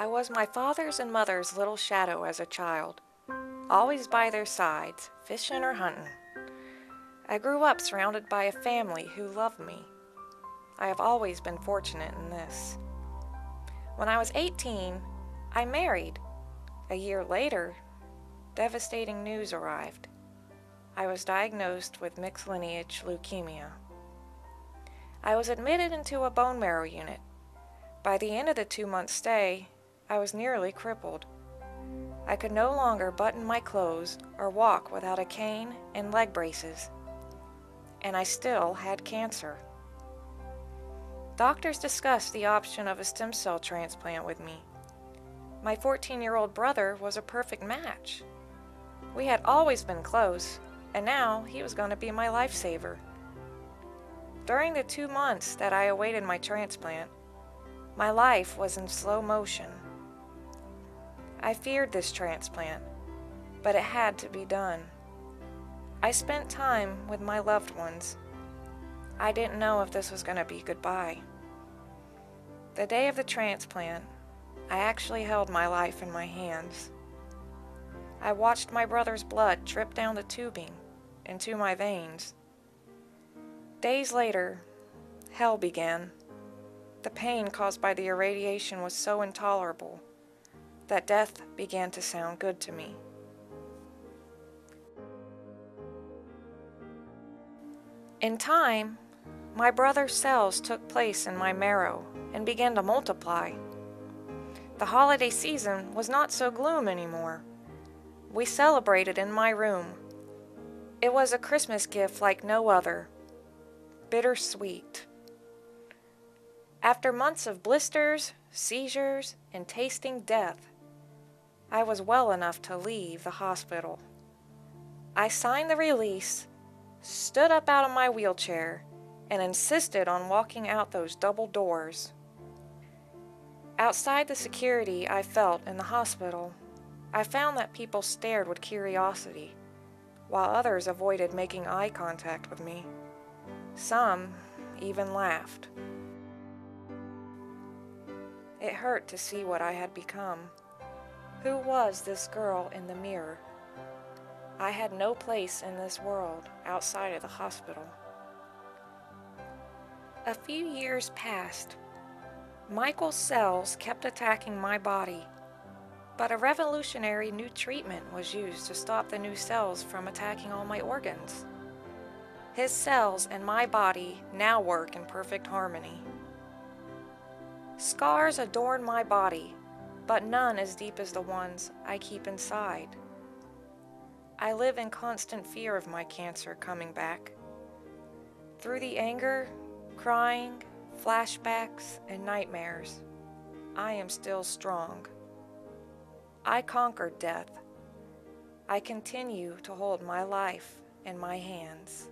I was my father's and mother's little shadow as a child, always by their sides, fishing or hunting. I grew up surrounded by a family who loved me. I have always been fortunate in this. When I was 18, I married. A year later, devastating news arrived. I was diagnosed with mixed lineage leukemia. I was admitted into a bone marrow unit. By the end of the 2-month stay, I was nearly crippled. I could no longer button my clothes or walk without a cane and leg braces. And I still had cancer. Doctors discussed the option of a stem cell transplant with me. My 14-year-old brother was a perfect match. We had always been close, and now he was going to be my lifesaver. During the 2 months that I awaited my transplant, my life was in slow motion. I feared this transplant, but it had to be done. I spent time with my loved ones. I didn't know if this was going to be goodbye. The day of the transplant, I actually held my life in my hands. I watched my brother's blood drip down the tubing into my veins. Days later, hell began. The pain caused by the irradiation was so intolerable that death began to sound good to me. In time, my brother's cells took place in my marrow and began to multiply. The holiday season was not so gloom anymore. We celebrated in my room. It was a Christmas gift like no other, bittersweet. After months of blisters, seizures, and tasting death, I was well enough to leave the hospital. I signed the release, stood up out of my wheelchair, and insisted on walking out those double doors. Outside the security I felt in the hospital, I found that people stared with curiosity, while others avoided making eye contact with me. Some even laughed. It hurt to see what I had become. Who was this girl in the mirror? I had no place in this world outside of the hospital. A few years passed. Michael's cells kept attacking my body, but a revolutionary new treatment was used to stop the new cells from attacking all my organs. His cells and my body now work in perfect harmony. Scars adorn my body, but none as deep as the ones I keep inside. I live in constant fear of my cancer coming back. Through the anger, crying, flashbacks, and nightmares, I am still strong. I conquered death. I continue to hold my life in my hands.